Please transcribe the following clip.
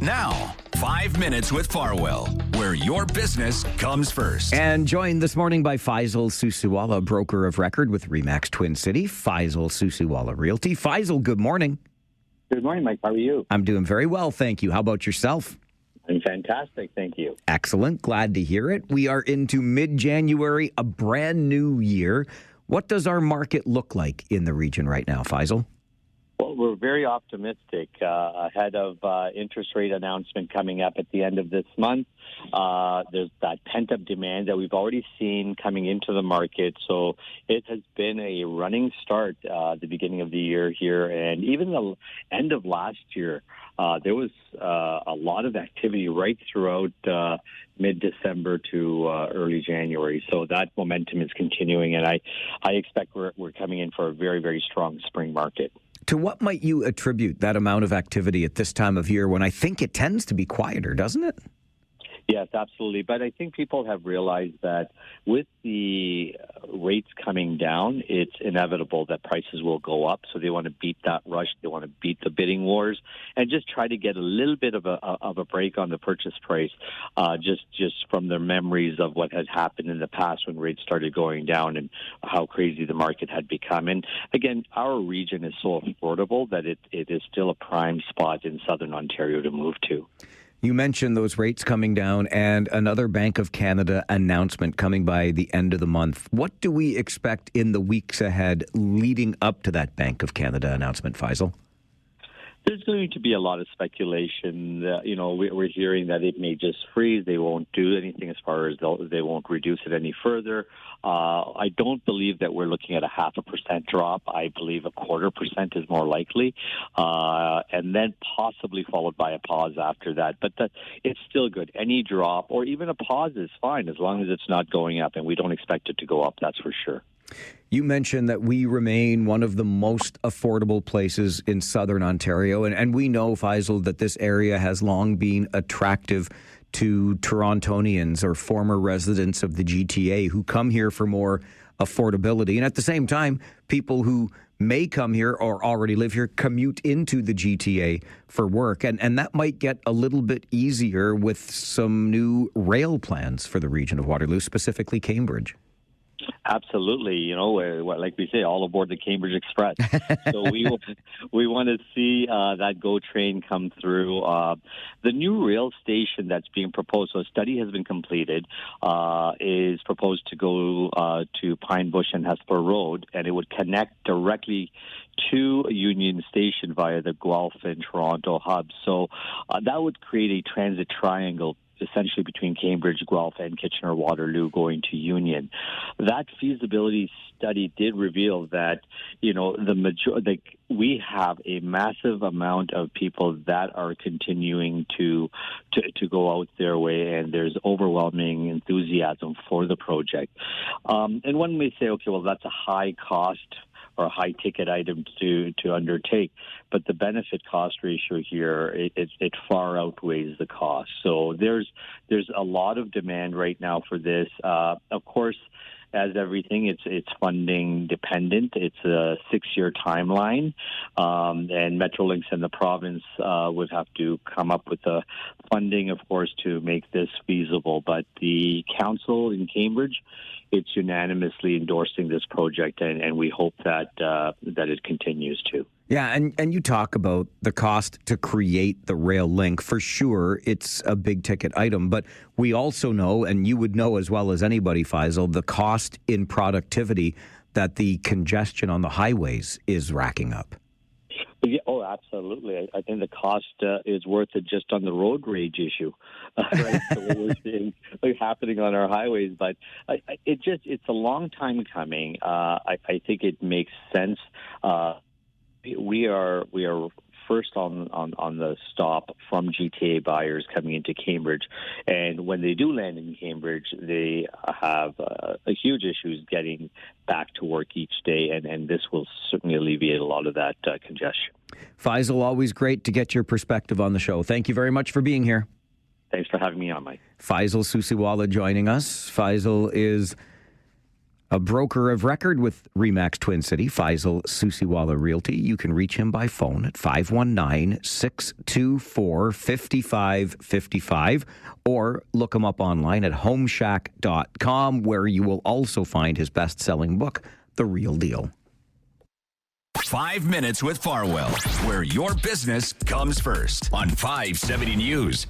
Now, 5 Minutes with Farwell, where your business comes first. And joined this morning by Faisal Susiwala, broker of record with RE/MAX Twin City, Faisal Susiwala Realty. Faisal, good morning. Good morning, Mike. How are you? I'm doing very well, thank you. How about yourself? I'm fantastic, thank you. Excellent. Glad to hear it. We are into mid-January, a brand new year. What does our market look like in the region right now, Faisal? Well, we're very optimistic ahead of interest rate announcement coming up at the end of this month. There's that pent-up demand that we've already seen coming into the market. So it has been a running start the beginning of the year here. And even the end of last year, there was a lot of activity right throughout mid-December to early January. So that momentum is continuing. And I expect we're coming in for a very, very strong spring market. To what might you attribute that amount of activity at this time of year when I think it tends to be quieter, doesn't it? Yes, absolutely. But I think people have realized that with the rates coming down, it's inevitable that prices will go up. So they want to beat that rush. They want to beat the bidding wars and just try to get a little bit of a break on the purchase price, just from their memories of what had happened in the past when rates started going down and how crazy the market had become. And again, our region is so affordable that it is still a prime spot in southern Ontario to move to. You mentioned those rates coming down and another Bank of Canada announcement coming by the end of the month. What do we expect in the weeks ahead leading up to that Bank of Canada announcement, Faisal? There's going to be a lot of speculation. We're hearing that it may just freeze. They won't do anything as far as they won't reduce it any further. I don't believe that we're looking at a 0.5% drop. I believe 0.25% is more likely, and then possibly followed by a pause after that. But it's still good. Any drop or even a pause is fine as long as it's not going up, and we don't expect it to go up, that's for sure. You mentioned that we remain one of the most affordable places in southern Ontario, and we know, Faisal, that this area has long been attractive to Torontonians or former residents of the GTA who come here for more affordability. And at the same time, people who may come here or already live here commute into the GTA for work. And that might get a little bit easier with some new rail plans for the region of Waterloo, specifically Cambridge. Absolutely. Like we say, all aboard the Cambridge Express. So we want to see that GO train come through. The new rail station that's being proposed, so a study has been completed, is proposed to go to Pine Bush and Hesper Road, and it would connect directly to Union Station via the Guelph and Toronto hubs. So that would create a transit triangle essentially between Cambridge, Guelph, and Kitchener-Waterloo going to Union. That feasibility study did reveal that, we have a massive amount of people that are continuing to go out their way, and there's overwhelming enthusiasm for the project. And one may say, okay, well, that's a high cost or a high-ticket item to undertake. But the benefit-cost ratio here, it far outweighs the cost. So there's a lot of demand right now for this. Of course, as everything, it's funding dependent. It's a 6-year timeline, and Metrolinx and the province would have to come up with the funding, of course, to make this feasible. But the council in Cambridge, it's unanimously endorsing this project, and we hope that it continues to. Yeah, and you talk about the cost to create the rail link. For sure, it's a big-ticket item, but we also know, and you would know as well as anybody, Faisal, the cost in productivity that the congestion on the highways is racking up. Yeah, absolutely. I think the cost is worth it just on the road rage issue, right? So what we're seeing happening on our highways, but it's a long time coming. I think it makes sense. We are first on the stop from GTA buyers coming into Cambridge, and when they do land in Cambridge, they have a huge issues getting back to work each day, and this will certainly alleviate a lot of that congestion. Faisal, always great to get your perspective on the show. Thank you very much for being here. Thanks for having me on, Mike. Faisal Susiwala joining us. Faisal is A broker of record with RE/MAX Twin City, Faisal Susiwala Realty. You can reach him by phone at 519-624-5555 or look him up online at homeshack.com, where you will also find his best-selling book, The Real Deal. 5 minutes with Farwell, where your business comes first on 570 News.